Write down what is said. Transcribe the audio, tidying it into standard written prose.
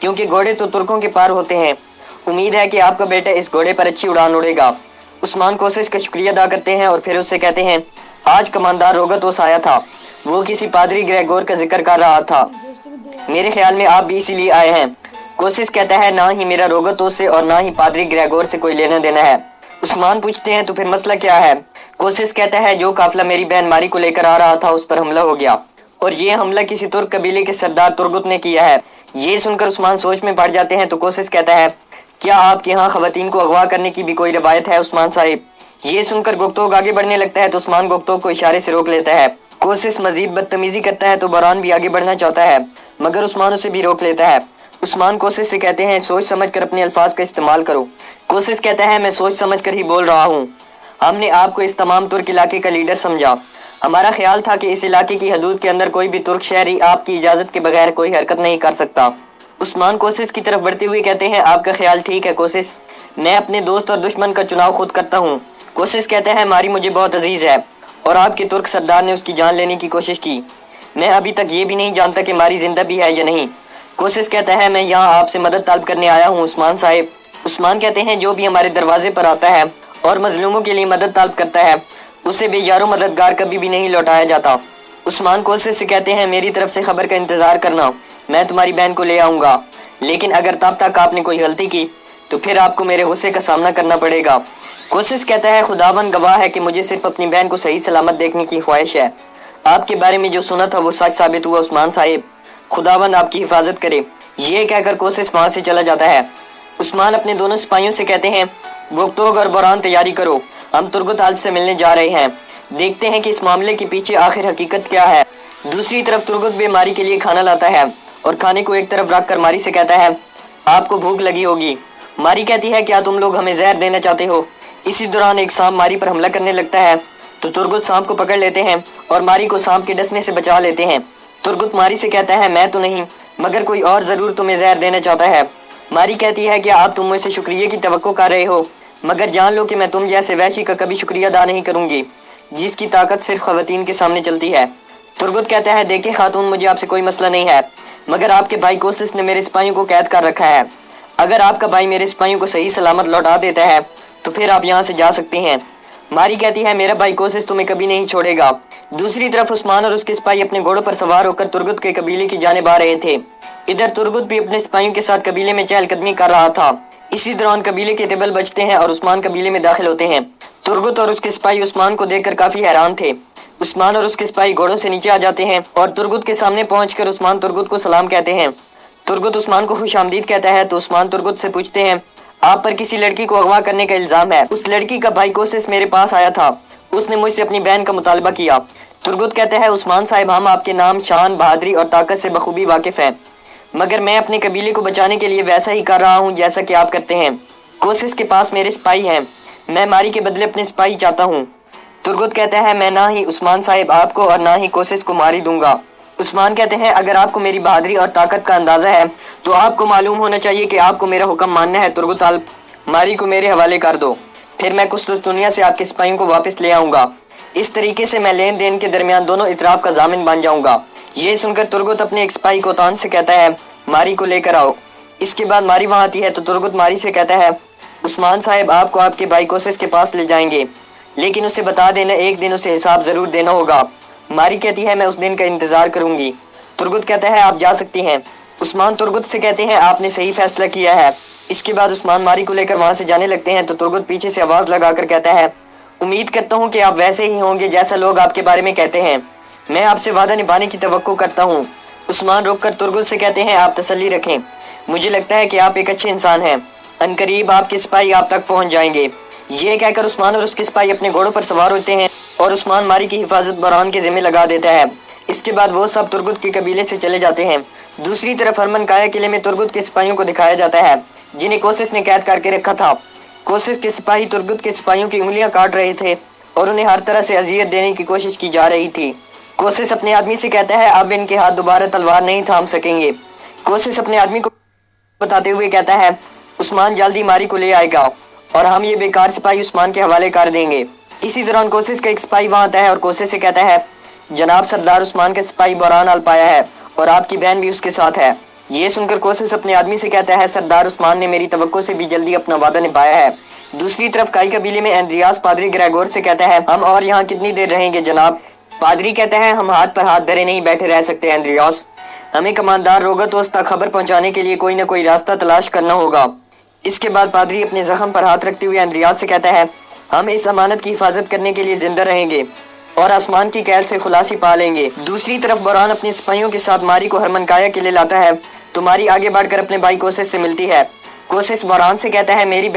کیونکہ گھوڑے تو ترکوں کے پار ہوتے ہیں۔ امید ہے کہ آپ کا بیٹا اس گھوڑے پر اچھی اڑان اڑے گا۔ عثمان کوسس کا شکریہ ادا کرتے ہیں اور پھر اس سے کہتے ہیں آج کماندار روگتوس آیا تھا، وہ کسی پادری گریگور کا ذکر کر رہا تھا، میرے خیال میں آپ بھی اسی لیے آئے ہیں۔ کوسس کہتا ہے نہ ہی میرا روگتوس سے اور نہ ہی پادری گریگور سے کوئی لینا دینا ہے۔ عثمان پوچھتے ہیں تو پھر مسئلہ کیا ہے؟ کوسس کہتا ہے جو قافلہ میری بہن ماری کو لے کر آ رہا تھا اس پر حملہ ہو گیا، اور یہ حملہ کسی ترک قبیلے کے سردار ترگت نے کیا ہے۔ یہ سن کر عثمان سوچ میں پڑ جاتے ہیں تو کوسس کہتا ہے کیا آپ کے ہاں خواتین کو اغوا کرنے کی بھی کوئی روایت ہے عثمان صاحب؟ یہ سن کر گپتوگ آگے بڑھنے لگتا ہے تو عثمان گپتوگ کو اشارے سے روک لیتا ہے۔ کوسس مزید بدتمیزی کرتا ہے تو بوران بھی آگے بڑھنا چاہتا ہے مگر عثمان اسے بھی روک لیتا ہے۔ عثمان کوسس سے کہتے ہیں سوچ سمجھ کر اپنے الفاظ کا استعمال کرو۔ کوسس کہتا ہے میں سوچ سمجھ کر ہی بول رہا ہوں، ہم نے آپ کو اس تمام ترک علاقے کا لیڈر سمجھا، ہمارا خیال تھا کہ اس علاقے کی حدود کے اندر کوئی بھی ترک شہری آپ کی اجازت کے بغیر کوئی حرکت نہیں کر سکتا۔ عثمان کوسس کی طرف بڑھتے ہوئے کہتے ہیں آپ کا خیال ٹھیک ہے کوسس، میں اپنے دوست اور دشمن کا چناؤ خود کرتا ہوں۔ کوسس کہتا ہے ماری مجھے بہت عزیز ہے اور آپ کے ترک سردار نے اس کی جان لینے کی کوشش کی، میں ابھی تک یہ بھی نہیں جانتا کہ ماری زندہ بھی ہے یا نہیں۔ کوسس کہتا ہے میں یہاں آپ سے مدد طلب کرنے آیا ہوں عثمان صاحب۔ عثمان کہتے ہیں جو بھی ہمارے دروازے پر آتا ہے اور مظلوموں کے لیے مدد طلب کرتا ہے اسے بے یار و مددگار کبھی بھی نہیں لوٹایا جاتا۔ عثمان کوسس سے کہتے ہیں میری طرف سے خبر کا انتظار کرنا، میں تمہاری بہن کو لے آؤں گا، لیکن اگر تب تک آپ نے کوئی غلطی کی تو پھر آپ کو میرے غصے کا سامنا کرنا پڑے گا۔ کوسس کہتا ہے خداوند گواہ ہے کہ مجھے صرف اپنی بہن کو صحیح سلامت دیکھنے کی خواہش ہے، آپ کے بارے میں جو سنا تھا وہ سچ ثابت ہوا عثمان صاحب، خداوند آپ کی حفاظت کرے۔ یہ کہہ کر کوسس وہاں سے چلا جاتا ہے۔ عثمان اپنے دونوں سپاہیوں سے کہتے ہیں گپتوگ اور بوران تیاری کرو، ہم ترگت حلب سے ملنے جا رہے ہیں، دیکھتے ہیں کہ اس معاملے کے پیچھے آخر حقیقت کیا ہے۔ دوسری طرف ترگت بھی ماری کے لیے کھانا لاتا ہے اور کھانے کو ایک طرف رکھ کر ماری سے کہتا ہے آپ کو بھوک لگی ہوگی۔ ماری کہتی ہے کیا تم لوگ ہمیں زہر دینا چاہتے ہو؟ اسی دوران ایک سانپ ماری پر حملہ کرنے لگتا ہے تو ترگت سانپ کو پکڑ لیتے ہیں اور ماری کو سانپ کے ڈسنے سے بچا لیتے ہیں۔ ترگت ماری سے کہتا ہے میں تو نہیں مگر کوئی اور ضرور تمہیں زہر دینا چاہتا ہے۔ ماری کہتی ہے کہ آپ تم مجھ سے شکریہ کی توقع کر رہے ہو مگر جان لو کہ میں تم جیسے وحشی کا کبھی شکریہ ادا نہیں کروں گی جس کی طاقت صرف خواتین کے سامنے چلتی ہے۔ ترگت کہتا ہے دیکھیں خاتون مجھے آپ سے کوئی مسئلہ نہیں ہے مگر آپ کے بھائی کوسس نے میرے سپاہیوں کو قید کر رکھا ہے، اگر آپ کا بھائی میرے سپاہیوں کو صحیح سلامت لوٹا دیتا ہے تو پھر آپ یہاں سے جا سکتے ہیں۔ ماری کہتی ہے میرا بھائی کوسس تمہیں کبھی نہیں چھوڑے گا۔ دوسری طرف عثمان اور اس کے سپاہی اپنے گھوڑوں پر سوار ہو کر ترگت کے قبیلے کی جانب آ رہے تھے۔ ادھر ترگت بھی اپنے سپاہیوں کے ساتھ قبیلے میں چہل قدمی کر رہا تھا۔ اسی دوران قبیلے کے طبل بجتے ہیں اور عثمان قبیلے میں داخل ہوتے ہیں۔ ترگت اور اس کے سپاہی عثمان کو دیکھ کر کافی حیران تھے۔ عثمان اور اس کے سپاہی گھوڑوں سے نیچے آ جاتے ہیں اور ترگت کے سامنے پہنچ کر عثمان ترگت کو سلام کہتے ہیں۔ ترگت عثمان کو خوش آمدید کہتا ہے تو عثمان ترگت سے پوچھتے ہیں آپ پر کسی لڑکی کو اغوا کرنے کا الزام ہے، اس لڑکی کا بھائی کوسس میرے پاس آیا تھا، اس نے مجھ سے اپنی بہن کا مطالبہ کیا۔ ترگت کہتا ہے عثمان صاحب ہم آپ کے نام، شان، بہادری اور طاقت سے بخوبی واقف ہیں مگر میں اپنے قبیلے کو بچانے کے لیے ویسا ہی کر رہا ہوں جیسا کہ آپ کرتے ہیں۔ کوسس کے پاس میرے سپاہی ہیں، میں ماری کے بدلے اپنے سپاہی چاہتا ہوں۔ ترگت کہتا ہے میں نہ ہی عثمان صاحب آپ کو اور نہ ہی کوسس کو ماری دوں گا۔ عثمان کہتے ہیں اگر آپ کو میری بہادری اور طاقت کا اندازہ ہے تو آپ کو معلوم ہونا چاہیے کہ آپ کو میرا حکم ماننا ہے۔ ترگت حلب ماری کو میرے حوالے کر دو، پھر میں قسطنطنیہ سے آپ کے سپاہیوں کو واپس لے آؤں گا، اس طریقے سے میں لین دین کے درمیان دونوں اطراف کا ضامن بن جاؤں گا۔ یہ سن کر ترگت اپنے ایک سپاہی کو تان سے کہتا ہے ماری کو لے کر آؤ۔ اس کے بعد ماری وہاں آتی ہے تو ترگت ماری سے کہتا ہے عثمان صاحب آپ کو آپ کے بھائی کوسس کے پاس لے جائیں گے لیکن اسے بتا دینا ایک دن اسے حساب ضرور دینا ہوگا۔ ماری کہتی ہے میں اس دن کا انتظار کروں گی۔ ترگت کہتا ہے آپ جا سکتی ہیں۔ عثمان ترگت سے کہتے ہیں آپ نے صحیح فیصلہ کیا ہے۔ اس کے بعد عثمان ماری کو لے کر وہاں سے جانے لگتے ہیں تو ترگت پیچھے سے آواز لگا کر کہتا ہے امید کرتا ہوں کہ آپ ویسے ہی ہوں گے جیسا لوگ آپ کے بارے میں کہتے ہیں، میں آپ سے وعدہ نبھانے کی توقع کرتا ہوں۔ عثمان رک کر ترگت سے کہتے ہیں آپ تسلی رکھیں، مجھے لگتا ہے کہ آپ ایک اچھے انسان ہیں، عنقریب آپ کے سپاہی آپ تک پہنچ جائیں گے۔ یہ کہہ کر عثمان اور اس کے سپاہی اپنے گھوڑوں پر سوار ہوتے ہیں اور عثمان ماری کی حفاظت بوران کے ذمہ لگا دیتا ہے۔ اس کے بعد وہ سب ترگت کے قبیلے سے چلے جاتے ہیں۔ دوسری طرف ہرمن کایا قلعے میں ترگت کے سپاہیوں کو دکھایا جاتا ہے جنہیں کوسس نے قید کر کے رکھا تھا۔ کوسس کے سپاہی ترگت کے سپاہیوں کی انگلیاں کاٹ رہے تھے اور انہیں ہر طرح سے اذیت دینے کی کوشش کی جا رہی تھی۔ کوسس اپنے آدمی سے کہتا ہے اب ان کے ہاتھ دوبارہ تلوار نہیں تھام سکیں گے۔ کوسس اپنے آدمی کو بتاتے ہوئے کہتا ہے عثمان جلدی ماری کو لے آئے گا اور ہم یہ بیکار سپاہی عثمان کے حوالے کر دیں گے۔ اسی دوران کوسس کا ایک سپاہی وہاں آتا ہے اور کوسس سے کہتا ہے جناب سردار عثمان کا سپاہی بوران حلب آیا ہے اور آپ کی بہن بھی اس کے ساتھ ہے۔ یہ سن کر کوسس اپنے آدمی سے کہتا ہے سردار عثمان نے میری توقع سے بھی جلدی اپنا وعدہ نبھایا ہے۔ دوسری طرف کائی قبیلے میں اندریاس پادری گریگور سے کہتا ہے ہم اور یہاں کتنی دیر رہیں گے جناب؟ پادری کہتا ہے ہم ہاتھ پر ہاتھ دھرے نہیں بیٹھے رہ سکتے اندریاس، ہمیں کماندار روگتوس تک خبر پہنچانے کے لیے کوئی نہ کوئی راستہ تلاش کرنا ہوگا۔ اس کے بعد پادری اپنے زخم پر ہاتھ رکھتے ہوئے اندریاس سے کہتا ہے ہم اس امانت کی حفاظت کرنے کے لیے زندہ رہیں گے اور آسمان کی قید سے خلاصی پا لیں گے۔ دوسری طرف بوران اپنے سپاہیوں کے ساتھ ماری کو ہرمنکایا کے لیے لاتا ہے تو ماری آگے بڑھ کر اپنے بھائی کوسس سے ملتی ہے۔ کوسس بوران سے کہتا ہے میری بہن